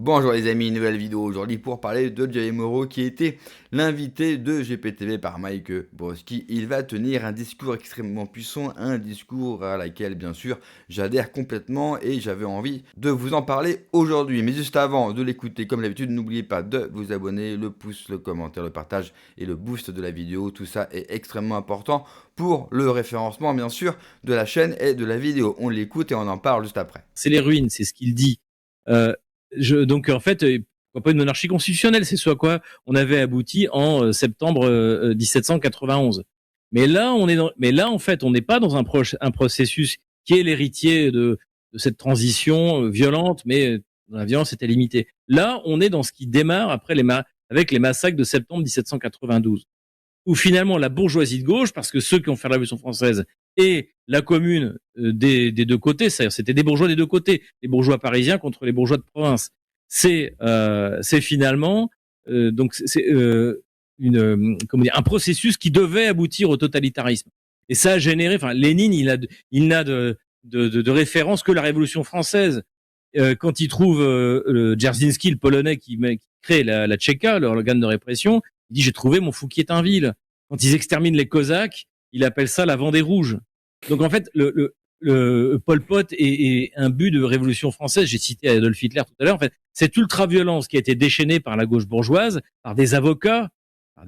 Bonjour les amis, nouvelle vidéo aujourd'hui pour parler de Jay Moreau qui était l'invité de GPTV par Mike Broski. Il va tenir un discours extrêmement puissant, un discours à laquelle bien sûr j'adhère complètement et j'avais envie de vous en parler aujourd'hui. Mais juste avant de l'écouter, comme d'habitude, n'oubliez pas de vous abonner, le pouce, le commentaire, le partage et le boost de la vidéo. Tout ça est extrêmement important pour le référencement bien sûr de la chaîne et de la vidéo. On l'écoute et on en parle juste après. C'est les ruines, c'est ce qu'il dit. Donc en fait, pourquoi pas une monarchie constitutionnelle, c'est ce à quoi on avait abouti en septembre 1791. Mais là, en fait, on n'est pas dans un processus qui est l'héritier de cette transition violente, mais la violence était limitée. Là, on est dans ce qui démarre après avec les massacres de septembre 1792, où finalement la bourgeoisie de gauche, parce que ceux qui ont fait la Révolution française et la commune des deux côtés, c'est-à-dire c'était des bourgeois des deux côtés, les bourgeois parisiens contre les bourgeois de province. C'est finalement donc c'est un processus qui devait aboutir au totalitarisme. Et ça a généré, enfin Lénine, il n'a de référence que la Révolution française. Quand il trouve Dzerzhinsky, le Polonais qui crée la Tchéka, l'organe de répression, il dit j'ai trouvé mon Fouquier-Tinville. Quand ils exterminent les Cosaques, il appelle ça la Vendée rouge. Donc en fait, le Pol Pot est un but de révolution française. J'ai cité Adolf Hitler tout à l'heure. En fait, cette ultra-violence qui a été déchaînée par la gauche bourgeoise, par des avocats, hein,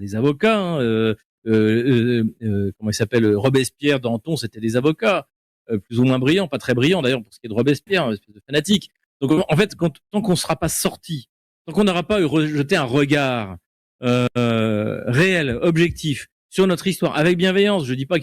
comment il s'appelle, Robespierre, Danton, c'était des avocats, plus ou moins brillants, pas très brillants d'ailleurs pour ce qui est de Robespierre, une espèce de fanatique. Donc en fait, tant qu'on ne sera pas sorti, tant qu'on n'aura pas jeté un regard réel, objectif sur notre histoire, avec bienveillance. Je dis pas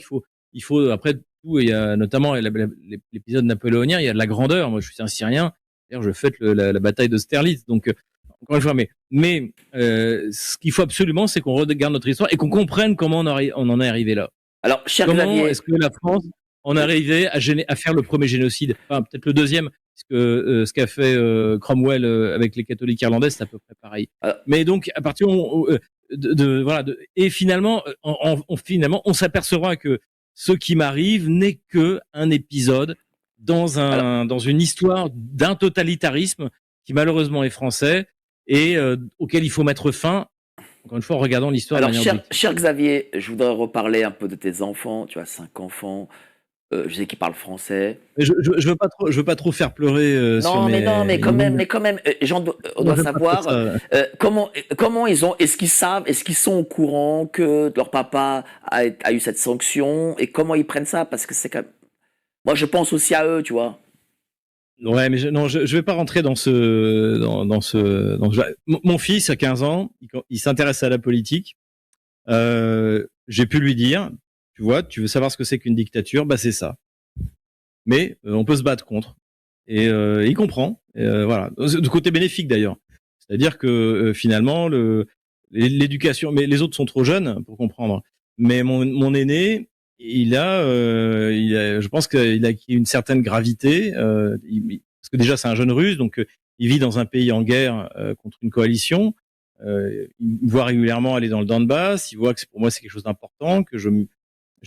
il faut après tout, il y a notamment l'épisode napoléonien, il y a de la grandeur. Moi, je suis un Syrien. D'ailleurs, je fête la bataille d'Austerlitz. Donc, encore une fois, ce qu'il faut absolument, c'est qu'on regarde notre histoire et qu'on comprenne comment on en est arrivé là. Alors, cher Comment Xavier, est-ce que la France en est arrivée à faire le premier génocide, enfin peut-être le deuxième, parce que ce qu'a fait Cromwell avec les catholiques irlandais, c'est à peu près pareil. Mais donc, à partir et finalement, on s'apercevra que ce qui m'arrive n'est que un épisode dans une histoire d'un totalitarisme qui malheureusement est français et auquel il faut mettre fin. Encore une fois, en regardant l'histoire de manière objective. Cher Xavier, je voudrais reparler un peu de tes enfants. Tu as 5 enfants. Je sais qu'ils parlent français. Je veux pas trop faire pleurer. Non, mais quand même, on doit savoir comment ils ont. Est-ce qu'ils savent, est-ce qu'ils sont au courant que leur papa a eu cette sanction et comment ils prennent ça? Parce que c'est quand même. Moi, je pense aussi à eux, tu vois. Ouais, mais je vais pas rentrer dans ce. Mon fils a 15 ans, il s'intéresse à la politique. J'ai pu lui dire, tu vois, tu veux savoir ce que c'est qu'une dictature, bah c'est ça. Mais on peut se battre contre. Et il comprend. Voilà, de côté bénéfique d'ailleurs. C'est-à-dire que finalement l'éducation, mais les autres sont trop jeunes pour comprendre. Mais mon aîné, je pense qu'il a acquis une certaine gravité. Parce que déjà c'est un jeune Russe, donc il vit dans un pays en guerre contre une coalition. Il me voit régulièrement aller dans le Donbass. Il voit que pour moi c'est quelque chose d'important, que je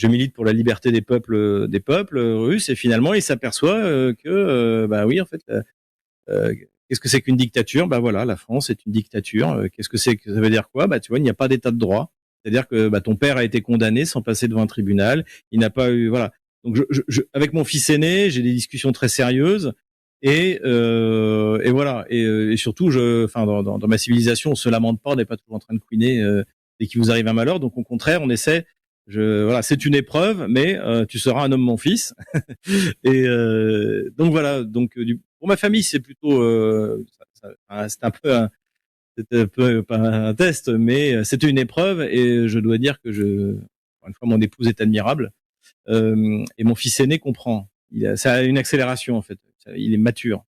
milite pour la liberté des peuples russes. Et finalement il s'aperçoit que bah oui en fait. Qu'est-ce que c'est qu'une dictature? Bah voilà, la France est une dictature. Qu'est-ce que ça veut dire quoi? Bah tu vois, il n'y a pas d'état de droit. C'est-à-dire que bah, ton père a été condamné sans passer devant un tribunal. Il n'a pas eu, voilà. Donc avec mon fils aîné, j'ai des discussions très sérieuses et voilà. Et surtout, dans ma civilisation, on se lamente pas, on n'est pas toujours en train de couiner dès qu'il vous arrive un malheur. Donc au contraire, on essaie. Voilà, c'est une épreuve, mais tu seras un homme, mon fils. Et donc voilà. Donc pour ma famille, c'est plutôt, c'est un peu c'était un peu pas un test, mais c'était une épreuve et je dois dire que encore une fois, mon épouse est admirable et mon fils aîné comprend. Ça a une accélération en fait. Il est mature.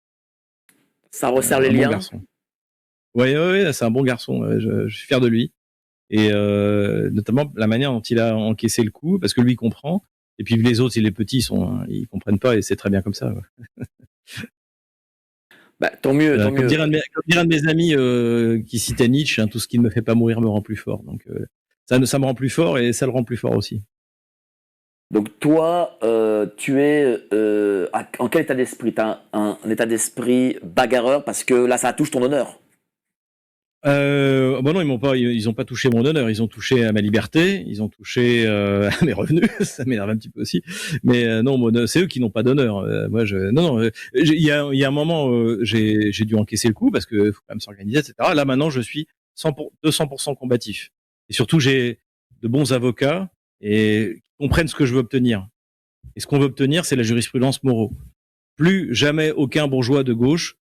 Ça resserre les bon liens. Garçon. Ouais, c'est un bon garçon. Je suis fier de lui et notamment la manière dont il a encaissé le coup, parce que lui il comprend et puis les autres, les petits, ils comprennent pas et c'est très bien comme ça. Ouais. Bah, tant mieux. Comme dirait un de mes amis qui citait Nietzsche, hein, tout ce qui ne me fait pas mourir me rend plus fort. Donc ça me rend plus fort et ça le rend plus fort aussi. Donc toi, tu es en quel état d'esprit? T'as un état d'esprit bagarreur parce que là, ça touche ton honneur. Bon non, ils ont pas touché mon honneur, ils ont touché à ma liberté, ils ont touché à mes revenus, ça m'énerve un petit peu aussi. Mais non, c'est eux qui n'ont pas d'honneur. Moi, non, il y a un moment, j'ai dû encaisser le coup parce que faut quand même s'organiser, etc. Là maintenant, je suis 200% combatif. Et surtout, j'ai de bons avocats et qui comprennent ce que je veux obtenir. Et ce qu'on veut obtenir, c'est la jurisprudence Moreau. Plus jamais aucun bourgeois de gauche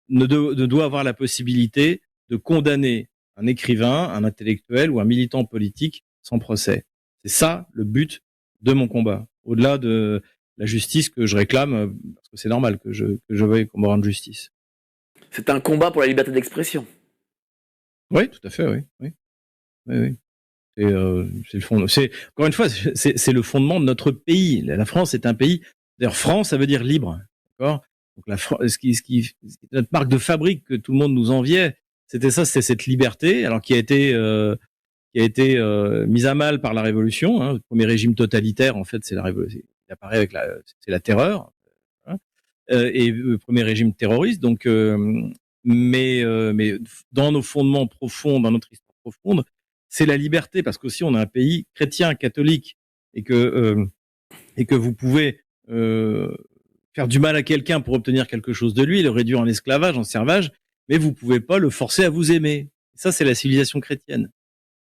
ne doit avoir la possibilité de condamner un écrivain, un intellectuel ou un militant politique sans procès. C'est ça le but de mon combat. Au-delà de la justice que je réclame, parce que c'est normal que je veuille qu'on me rende justice. C'est un combat pour la liberté d'expression. Oui, tout à fait, oui. Oui, oui, oui. C'est le fond. C'est encore une fois, c'est le fondement de notre pays. La France est un pays. D'ailleurs, France, ça veut dire libre. D'accord. Donc notre marque de fabrique que tout le monde nous enviait, c'était ça, c'était cette liberté, alors qui a été mise à mal par la Révolution. Hein. Le premier régime totalitaire, en fait, c'est la Révolution. Il apparaît avec c'est la terreur. Hein. Et le premier régime terroriste. Donc, mais dans nos fondements profonds, dans notre histoire profonde, c'est la liberté, parce qu'aussi on a un pays chrétien, catholique, et que vous pouvez faire du mal à quelqu'un pour obtenir quelque chose de lui, le réduire en esclavage, en servage, mais vous pouvez pas le forcer à vous aimer. Ça, c'est la civilisation chrétienne.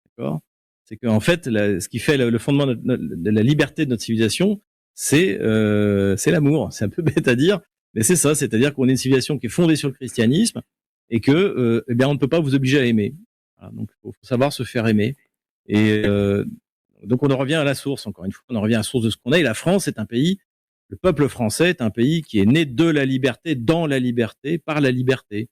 D'accord. C'est qu'en fait, ce qui fait le fondement de la liberté de notre civilisation, c'est l'amour. C'est un peu bête à dire, mais c'est ça. C'est-à-dire qu'on est une civilisation qui est fondée sur le christianisme et que, eh bien, on ne peut pas vous obliger à aimer. Voilà, donc, il faut savoir se faire aimer. Et donc, on en revient à la source. Encore une fois, on en revient à la source de ce qu'on est. Et la France est un pays. Le peuple français est un pays qui est né de la liberté, dans la liberté, par la liberté.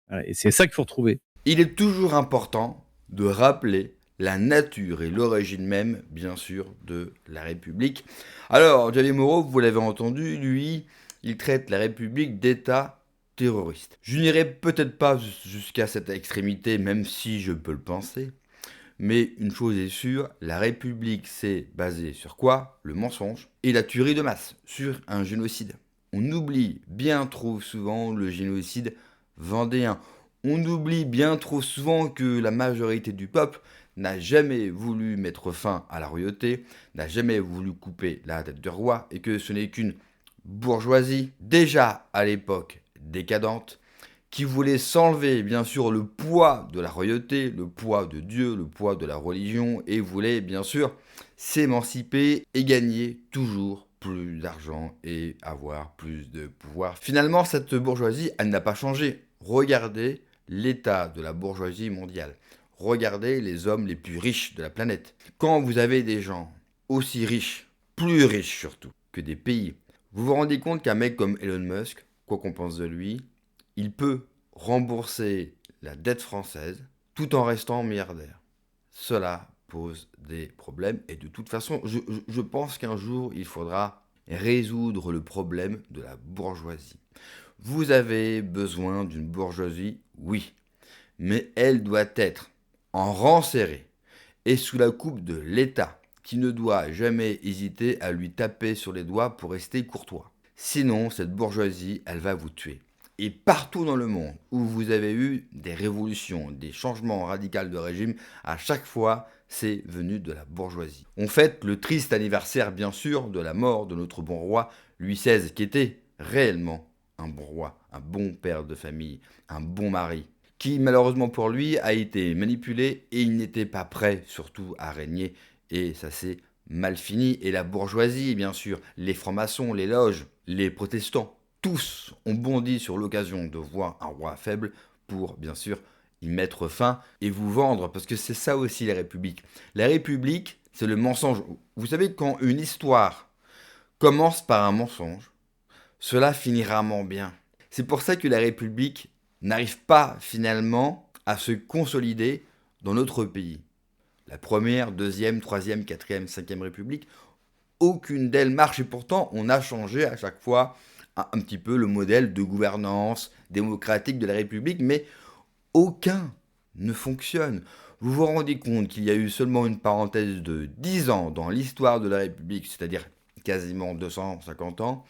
Voilà, et c'est ça qu'il faut retrouver. Il est toujours important de rappeler la nature et l'origine même, bien sûr, de la République. Alors, Javier Moreau, vous l'avez entendu, lui, il traite la République d'État terroriste. Je n'irai peut-être pas jusqu'à cette extrémité, même si je peux le penser. Mais une chose est sûre, la République c'est basé sur quoi? Le mensonge et la tuerie de masse, sur un génocide. On oublie bien trop souvent le génocide vendéen. On oublie bien trop souvent que la majorité du peuple n'a jamais voulu mettre fin à la royauté, n'a jamais voulu couper la tête du roi, et que ce n'est qu'une bourgeoisie, déjà à l'époque décadente, qui voulait s'enlever bien sûr le poids de la royauté, le poids de Dieu, le poids de la religion, et voulait bien sûr s'émanciper et gagner toujours plus d'argent et avoir plus de pouvoir. Finalement, cette bourgeoisie, elle n'a pas changé. Regardez l'état de la bourgeoisie mondiale. Regardez les hommes les plus riches de la planète. Quand vous avez des gens aussi riches, plus riches surtout, que des pays, vous vous rendez compte qu'un mec comme Elon Musk, quoi qu'on pense de lui, il peut rembourser la dette française tout en restant milliardaire. Cela pose des problèmes et de toute façon, je pense qu'un jour, il faudra résoudre le problème de la bourgeoisie. Vous avez besoin d'une bourgeoisie, oui, mais elle doit être en rang serré et sous la coupe de l'État, qui ne doit jamais hésiter à lui taper sur les doigts pour rester courtois. Sinon, cette bourgeoisie, elle va vous tuer. Et partout dans le monde où vous avez eu des révolutions, des changements radicaux de régime, à chaque fois, c'est venu de la bourgeoisie. On fête le triste anniversaire, bien sûr, de la mort de notre bon roi Louis XVI, qui était réellement un bon roi, un bon père de famille, un bon mari, qui malheureusement pour lui a été manipulé et il n'était pas prêt surtout à régner, et ça s'est mal fini. Et la bourgeoisie, bien sûr, les francs-maçons, les loges, les protestants, tous ont bondi sur l'occasion de voir un roi faible pour, bien sûr, y mettre fin et vous vendre, parce que c'est ça aussi la République. La République, c'est le mensonge. Vous savez, quand une histoire commence par un mensonge, cela finira rarement bien. C'est pour ça que la République n'arrive pas finalement à se consolider dans notre pays. La première, deuxième, troisième, quatrième, cinquième République, aucune d'elles marche et pourtant on a changé à chaque fois un petit peu le modèle de gouvernance démocratique de la République, mais aucun ne fonctionne. vous vous rendez compte qu'il y a eu seulement une parenthèse de 10 ans dans l'histoire de la République, c'est-à-dire quasiment 250 ans,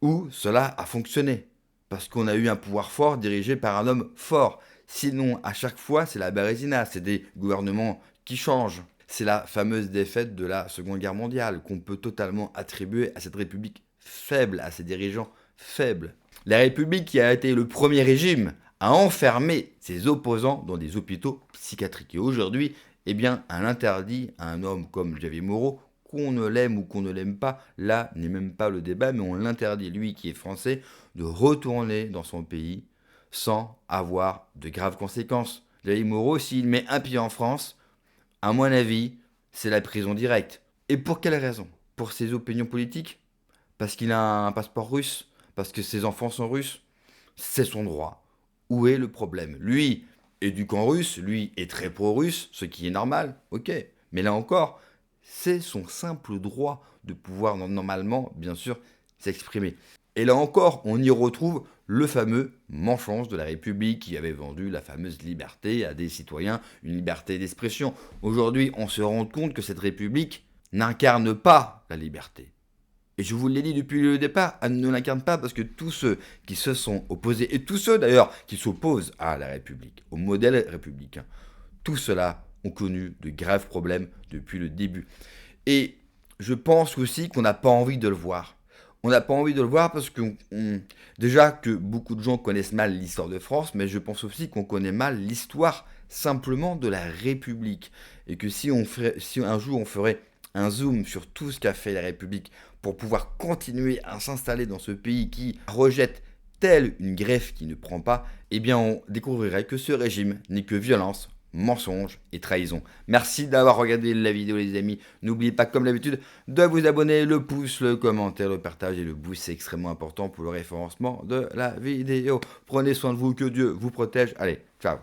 où cela a fonctionné. Parce qu'on a eu un pouvoir fort dirigé par un homme fort. Sinon, à chaque fois, c'est la Bérésina, c'est des gouvernements qui changent. C'est la fameuse défaite de la Seconde Guerre mondiale qu'on peut totalement attribuer à cette République faible, à ses dirigeants faibles. La République qui a été le premier régime à enfermer ses opposants dans des hôpitaux psychiatriques. Et aujourd'hui, eh bien, elle interdit à un homme comme Javier Moro, qu'on ne l'aime ou qu'on ne l'aime pas, là n'est même pas le débat, mais on l'interdit, lui qui est français, de retourner dans son pays sans avoir de graves conséquences. Javier Moro, s'il met un pied en France, à mon avis, c'est la prison directe. Et pour quelle raison? Pour ses opinions politiques? Parce qu'il a un passeport russe? Parce que ses enfants sont russes? C'est son droit. Où est le problème? Lui est du camp russe, lui est très pro-russe, ce qui est normal, ok. Mais là encore, c'est son simple droit de pouvoir normalement, bien sûr, s'exprimer. Et là encore, on y retrouve le fameux mensonge de la République qui avait vendu la fameuse liberté à des citoyens, une liberté d'expression. Aujourd'hui, on se rend compte que cette République n'incarne pas la liberté. Et je vous l'ai dit depuis le départ, elle ne l'incarne pas parce que tous ceux qui se sont opposés, et tous ceux d'ailleurs qui s'opposent à la République, au modèle républicain, tout cela ont connu de graves problèmes depuis le début. Et je pense aussi qu'on n'a pas envie de le voir. On n'a pas envie de le voir parce que déjà que beaucoup de gens connaissent mal l'histoire de France, mais je pense aussi qu'on connaît mal l'histoire simplement de la République. Et que si un jour on ferait un zoom sur tout ce qu'a fait la République pour pouvoir continuer à s'installer dans ce pays qui rejette telle une greffe qui ne prend pas, eh bien on découvrirait que ce régime n'est que violence, mensonge et trahison. Merci d'avoir regardé la vidéo les amis. N'oubliez pas comme d'habitude de vous abonner, le pouce, le commentaire, le partage et le boost, c'est extrêmement important pour le référencement de la vidéo. Prenez soin de vous, que Dieu vous protège. Allez, ciao.